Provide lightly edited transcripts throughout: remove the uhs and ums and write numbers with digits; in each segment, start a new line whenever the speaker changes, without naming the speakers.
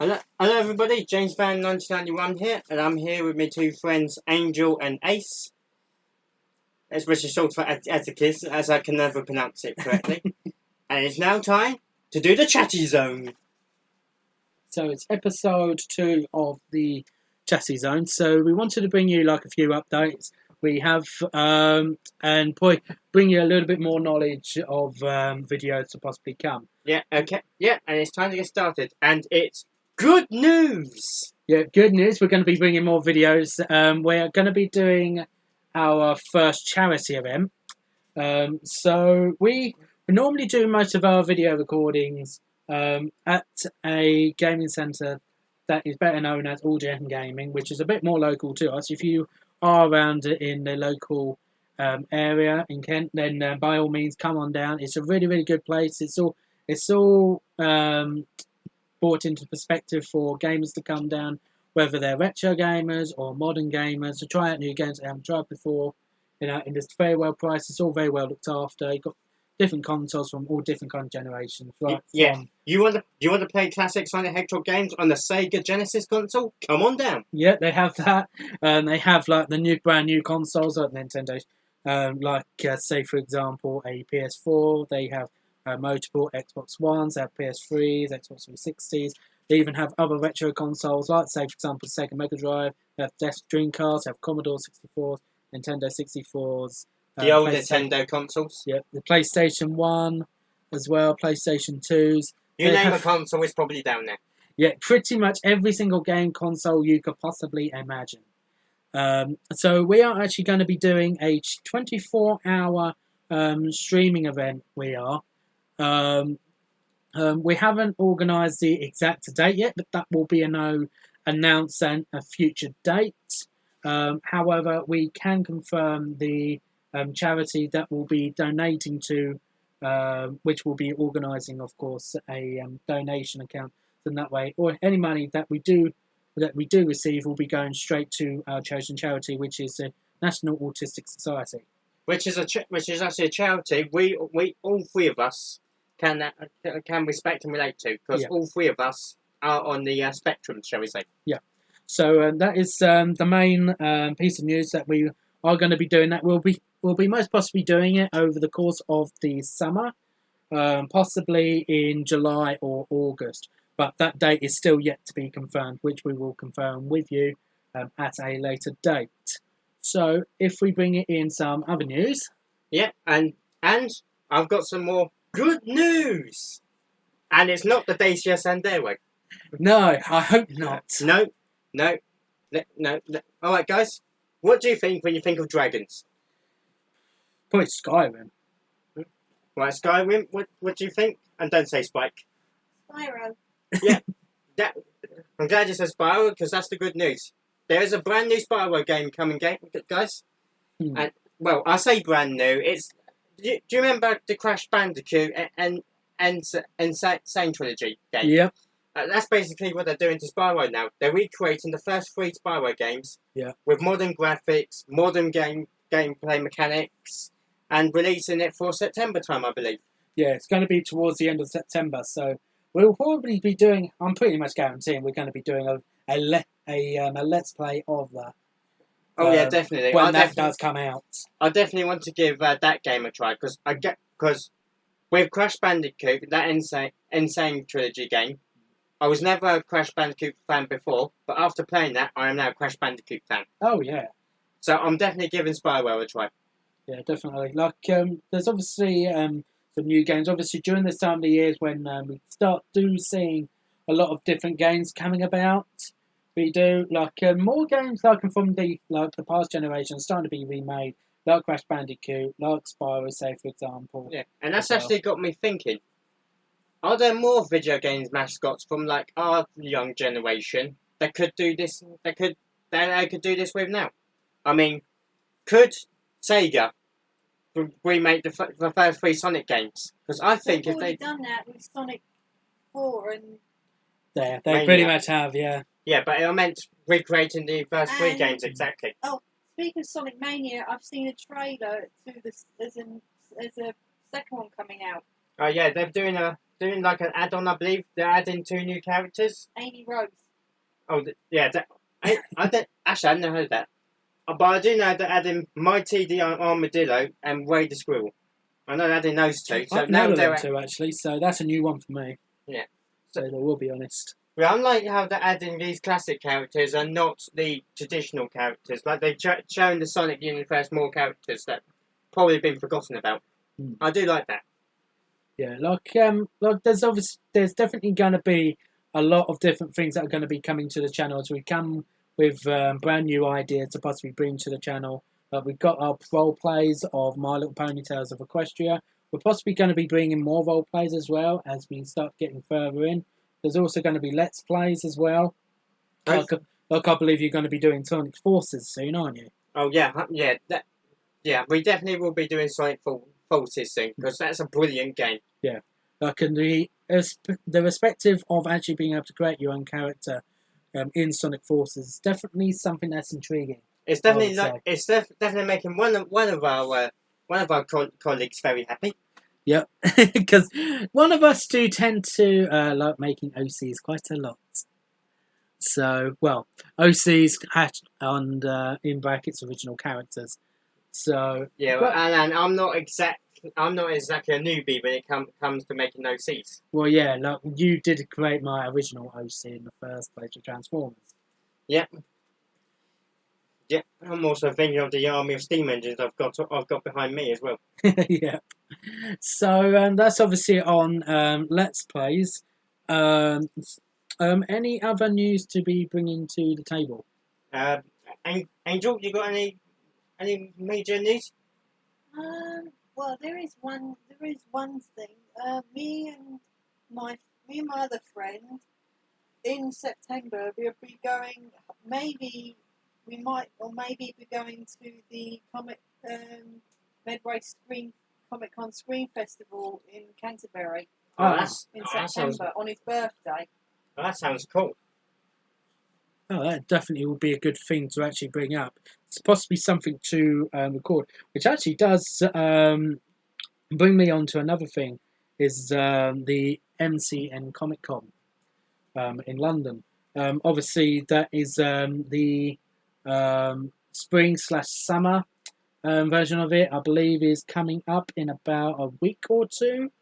Hello everybody, JamesFan1991 here, and I'm here with my two friends, Angel and Ace. Especially short for Aceikith, as I can never pronounce it correctly. And it's now time to do the Chatty Zone.
So it's episode 2 of the Chatty Zone. So we wanted to bring you like a few updates. We have, and probably bring you a little bit more knowledge of videos to possibly come.
Yeah, okay. Yeah, and it's time to get started. And it's good news!
Yeah, good news. We're going to be bringing more videos. We're going to be doing our first charity event. So we normally do most of our video recordings at a gaming centre that is better known as All Gen Gaming, which is a bit more local to us. If you are around in the local area in Kent, then by all means come on down. It's a really, really good place. It's all brought into perspective for gamers to come down, whether they're retro gamers or modern gamers, to try out new games they haven't tried before. You know, and it's very well priced. It's all very well looked after. You've got different consoles from all different kind of generations. Right?
Yeah. You want to play classic Sonic the Hedgehog games on the Sega Genesis console? Come on down.
Yeah, they have that. They have like the brand new consoles like Nintendo. Say for example a PS4. They have multiple Xbox Ones. They have PS3s, Xbox 360s. They even have other retro consoles like, say for example, Sega Mega Drive. They have Dreamcast. They have Commodore 64s. Nintendo 64s.
The old Nintendo consoles.
Yeah, the PlayStation 1 as well, PlayStation 2s.
You name a console, it's probably down there.
Yeah, pretty much every single game console you could possibly imagine. So we are actually going to be doing a 24-hour streaming event. We are. We haven't organised the exact date yet, but that will be announced at a future date. However, we can confirm the charity that will be donating to, which will be organising, of course, a donation account. And that way, or any money that we do receive will be going straight to our chosen charity, which is the National Autistic Society.
Which is actually a charity we all three of us can respect and relate to, because all three of us are on the spectrum, shall we say?
Yeah. So that is the main piece of news that we are going to be doing. That we'll be most possibly doing it over the course of the summer, possibly in July or August. But that date is still yet to be confirmed, which we will confirm with you at a later date. So if we bring it in some other news.
Yeah, and I've got some more good news. And it's not the Dacia Sandero.
No, I hope not.
No. All right, guys. What do you think when you think of dragons?
Probably Skyrim.
Right, Skyrim. What do you think? And don't say Spike.
Spyro.
Yeah, I'm glad you said Spyro, because that's the good news. There is a brand new Spyro game coming, guys. And well, I say brand new. It's. Do you remember the Crash Bandicoot and Insane Trilogy game?
Yep.
That's basically what they're doing to Spyro now. They're recreating the first 3 Spyro games with modern graphics, modern gameplay mechanics, and releasing it for September time, I believe.
Yeah, it's going to be towards the end of September, so we'll probably be doing. I'm pretty much guaranteeing we're going to be doing a let's play of that.
Oh yeah, definitely.
When that does come out,
I definitely want to give that game a try, because with Crash Bandicoot, that Insane Trilogy game. I was never a Crash Bandicoot fan before, but after playing that, I am now a Crash Bandicoot fan.
Oh, yeah.
So I'm definitely giving Spyro a try.
Yeah, definitely. Like, there's obviously some new games. Obviously, during this time of the year when we start seeing a lot of different games coming about, we do, like, more games like from the past generation starting to be remade, like Crash Bandicoot, like Spyro, say, for example.
Yeah, and that's actually got me thinking. Are there more video games mascots from like our young generation that could do this? That I could do this with now. I mean, could Sega remake the first 3 Sonic games? Because I think if they've
done that with Sonic 4 and
they pretty much have, yeah.
Yeah, but I meant recreating the first 3 games exactly.
Oh, speaking of Sonic Mania, I've seen a trailer to this. There's a second one coming out.
Oh yeah, they're doing a doing like an add-on, I believe. They're adding 2 new characters.
Amy Rose.
Oh, yeah. I don't, actually, I've never heard that. But I do know they're adding Mighty the Armadillo and Ray the Squirrel. I know they're adding those 2. So
I've
now
never
they're
them too, actually, so that's a new one for me.
Yeah.
So I will be honest.
Well, I like how they're adding these classic characters and not the traditional characters. Like they've shown the Sonic universe more characters that probably been forgotten about. I do like that.
Yeah, like there's definitely going to be a lot of different things that are going to be coming to the channel as we come with brand new ideas to possibly bring to the channel. We've got our role plays of My Little Pony Tales of Equestria. We're possibly going to be bringing more role plays as well as we start getting further in. There's also going to be Let's Plays as well. Like I believe you're going to be doing Sonic Forces soon, aren't you?
Oh, yeah. Yeah, we definitely will be doing Sonic Forces soon, because that's a brilliant game.
Yeah. Like the respective of actually being able to create your own character in Sonic Forces is definitely something that's intriguing.
It's definitely definitely making one of our colleagues very happy.
Yep, because one of us do tend to like making OCs quite a lot. So, well, OCs on in brackets original characters. So
yeah, well, and I'm not exactly a newbie when it comes to making OCs.
Well, yeah, like you did create my original OC in the first place with Transformers.
Yep. Yeah, I'm also thinking of the army of steam engines I've got behind me as well.
Yeah. So that's obviously on Let's Plays. Any other news to be bringing to the table?
Angel, you got any major news?
Well, there is one thing. Me and my other friend in September we'll be going. Maybe we might, or maybe be going to the Medway Comic Con Screen Festival in Canterbury in September on his birthday.
Oh, that sounds cool.
Oh, that definitely will be a good thing to actually bring up. It's possibly something to record, which actually does bring me on to another thing, is the MCN Comic Con in London. Obviously, that is the spring/summer version of it, I believe, is coming up in about a week or 2.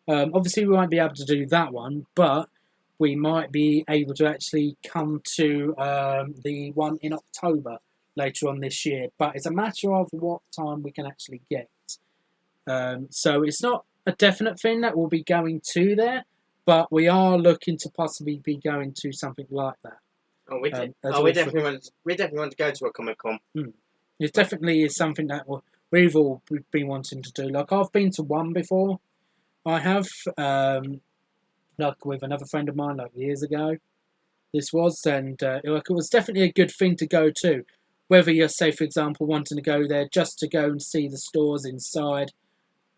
Obviously, we won't be able to do that one, but we might be able to actually come to the one in October later on this year. But it's a matter of what time we can actually get. So it's not a definite thing that we'll be going to there, but we are looking to possibly be going to something like that.
Oh, we definitely want to go to a Comic-Con.
It definitely is something that we've all been wanting to do. Like, I've been to one before. I have, like with another friend of mine, like years ago. This was, and it was definitely a good thing to go to. Whether you're, say, for example, wanting to go there just to go and see the stores inside,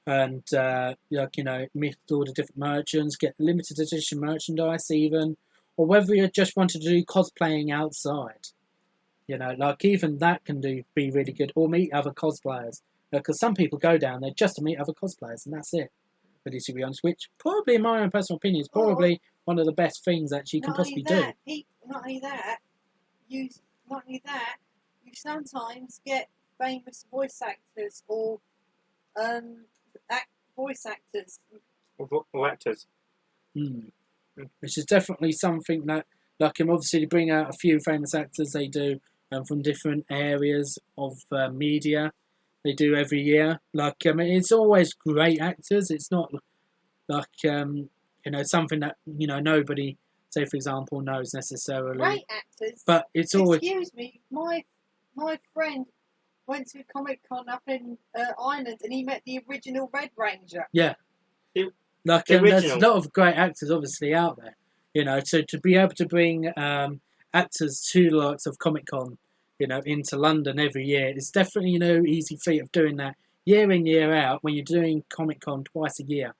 and meet all the different merchants, get limited edition merchandise even, or whether you just want to do cosplaying outside. Like even that can be really good, or meet other cosplayers. Because some people go down there just to meet other cosplayers, and that's it. Really, to be honest, which probably, in my own personal opinion, is probably one of the best things that you can possibly do.
Not only that, you sometimes get famous voice actors or voice actors.
Or actors.
Which is definitely something that, like, obviously bring out a few famous actors they do from different areas of media. They do every year. Like, it's always great actors. It's not like, something that, nobody, say, for example, knows necessarily.
Great actors.
But it's always...
Excuse me, my friend went to Comic-Con up in Ireland and he met the original Red Ranger.
Yeah. Like, there's a lot of great actors, obviously, out there. So to be able to bring actors to the likes of Comic-Con, into London every year, it's definitely no easy feat of doing that year in, year out when you're doing Comic-Con twice a year.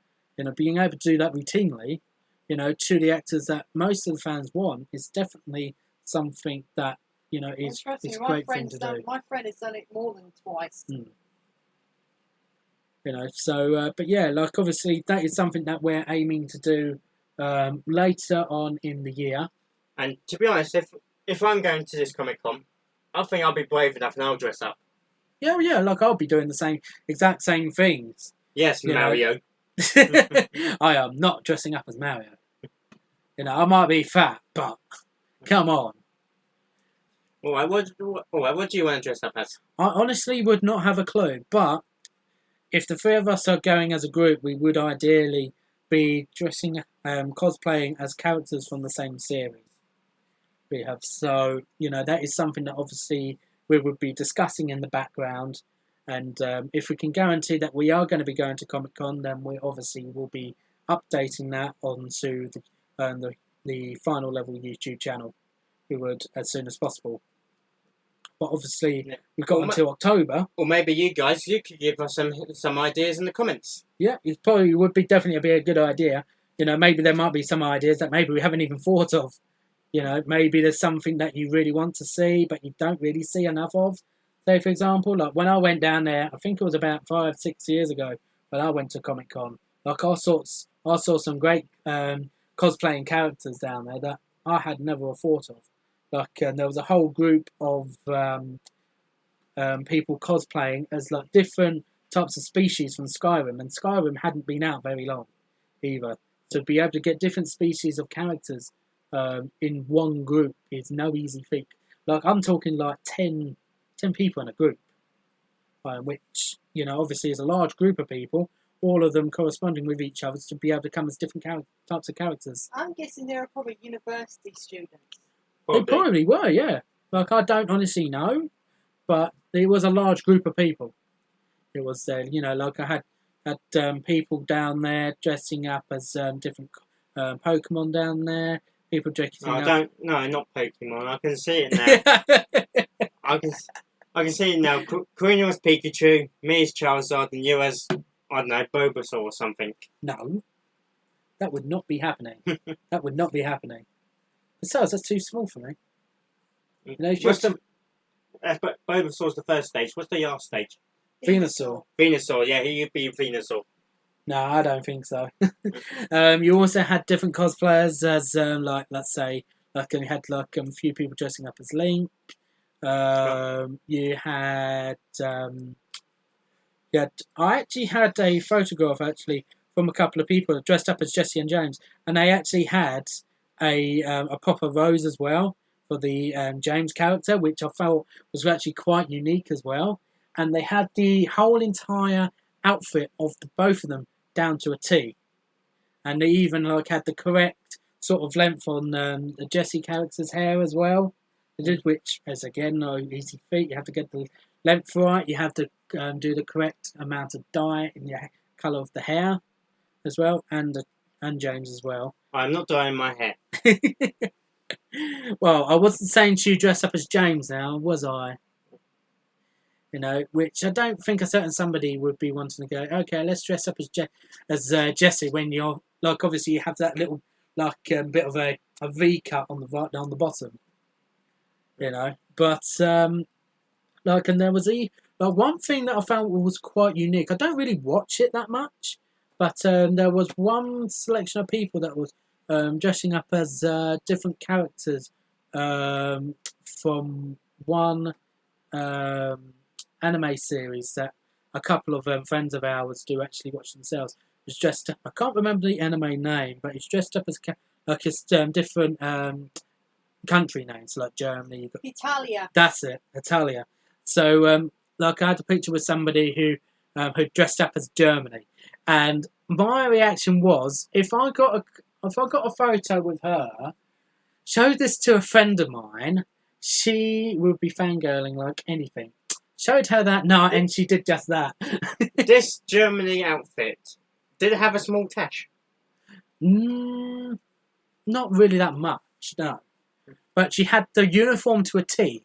Being able to do that routinely, to the actors that most of the fans want is definitely something that, is a great thing to do.
My friend has done it more than twice.
You know, so but yeah, like obviously that is something that we're aiming to do later on in the year.
And to be honest, if I'm going to this Comic-Con, I think I'll be brave enough and I'll dress up.
Yeah, yeah, like I'll be doing the exact same things.
Yes, Mario.
I am not dressing up as Mario. You know, I might be fat, but come on.
All right, what do you want to dress up as?
I honestly would not have a clue, but if the three of us are going as a group, we would ideally be dressing, cosplaying as characters from the same series. We have, so, you know, that is something that obviously we would be discussing in the background. And if we can guarantee that we are going to be going to Comic-Con, then we obviously will be updating that onto the Final Level YouTube channel. We would as soon as possible. But obviously, we've got until October.
Or maybe you guys, you could give us some ideas in the comments.
Yeah, it probably would be definitely be a good idea. You know, maybe there might be some ideas that maybe we haven't even thought of. You know, maybe there's something that you really want to see, but you don't really see enough of. Say, for example, like when I went down there, I think it was about 5-6 years ago when I went to Comic-Con. Like I saw some great cosplaying characters down there that I had never thought of. Like there was a whole group of people cosplaying as like different types of species from Skyrim, and Skyrim hadn't been out very long either. To be able to get different species of characters in one group is no easy feat. Like I'm talking like 10 people in a group, which, you know, obviously is a large group of people, all of them corresponding with each other to be able to come as different types of characters.
I'm guessing there are probably university students.
They probably were, yeah. Like I don't honestly know, but it was a large group of people. It was, you know, like I had people down there dressing up as different Pokemon down there. People dressing up.
No, not Pokemon. I can see it now. I can see it now. Karina was Pikachu, me as Charizard, and you as, I don't know, Bulbasaur or something.
No, that would not be happening. That would not be happening. Besides, that's too small for me. You know,
Bulbasaur's the first stage. What's the last stage?
Venusaur.
Venusaur, yeah, you'd be Venusaur.
No, I don't think so. You also had different cosplayers as, like, let's say, like you had like a few people dressing up as Link. You had, I actually had a photograph actually from a couple of people dressed up as Jesse and James, and they actually had a proper rose as well for the James character, which I felt was actually quite unique as well. And they had the whole entire outfit of both of them down to a T, and they even like had the correct sort of length on the Jesse character's hair as well. Which is again no easy feat. You have to get the length right. You have to do the correct amount of dye in the colour of the hair as well, and James as well.
I'm not dyeing my hair.
Well, I wasn't saying to you dress up as James now, was I? You know, which I don't think a certain somebody would be wanting to go, okay, let's dress up as Jesse when you're, like, obviously you have that little, like, bit of a V cut on the bottom. You know, but, like, and there was one thing that I found was quite unique. I don't really watch it that much, but there was one selection of people that was dressing up as different characters from one anime series that a couple of friends of ours do actually watch themselves. It's dressed up, I can't remember the anime name, but it's dressed up as like it's different country names, like Germany.
Italia.
That's it, Italia. So, like I had a picture with somebody who dressed up as Germany, and my reaction was, if I got a photo with her, showed this to a friend of mine, she would be fangirling like anything. Showed her that night, and she did just that.
This Germany outfit, did it have a small tash?
Not really that much, no. But she had the uniform to a T.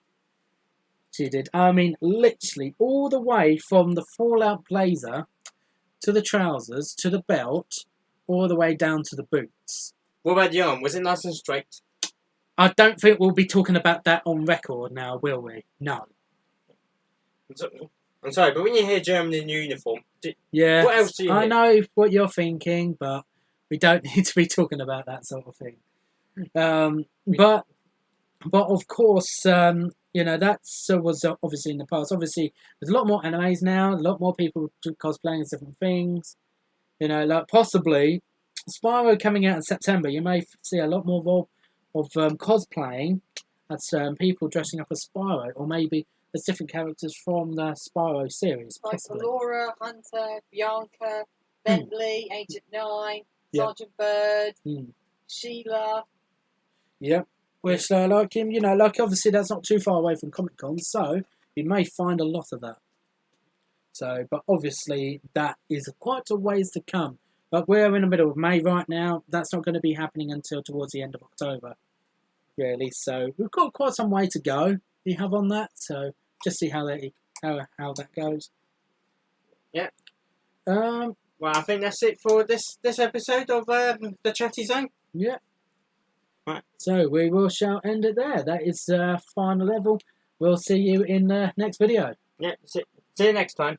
She did. I mean, literally all the way from the Fallout blazer to the trousers to the belt, all the way down to the boots.
What about the arm? Was it nice and straight?
I don't think we'll be talking about that on record now, will we? No.
I'm sorry, but when you hear German in uniform,
Yeah,
what else do you
I
hear?
know what you're thinking, but we don't need to be talking about that sort of thing. But of course, you know, that's was obviously in the past. Obviously, there's a lot more animes now, a lot more people cosplaying as different things. You know, like possibly Spyro coming out in September, you may see a lot more of cosplaying as people dressing up as Spyro, or maybe there's different characters from the Spyro series.
Like
Possibly.
Laura, Hunter, Bianca, Bentley, Agent 9,
Yeah.
Sergeant Bird,
Mm.
Sheila.
Yep. Which, like him, you know, like obviously that's not too far away from Comic Con, so you may find a lot of that. So, but obviously that is quite a ways to come. But we're in the middle of May right now. That's not going to be happening until towards the end of October, really. So we've got quite some way to go. We have on that. So just see how that goes.
Yeah.
Well,
I think that's it for this episode of the Chatty Zone.
Yeah.
Right.
So we shall end it there. That is final level. We'll see you in the next video.
Yeah. See you next time.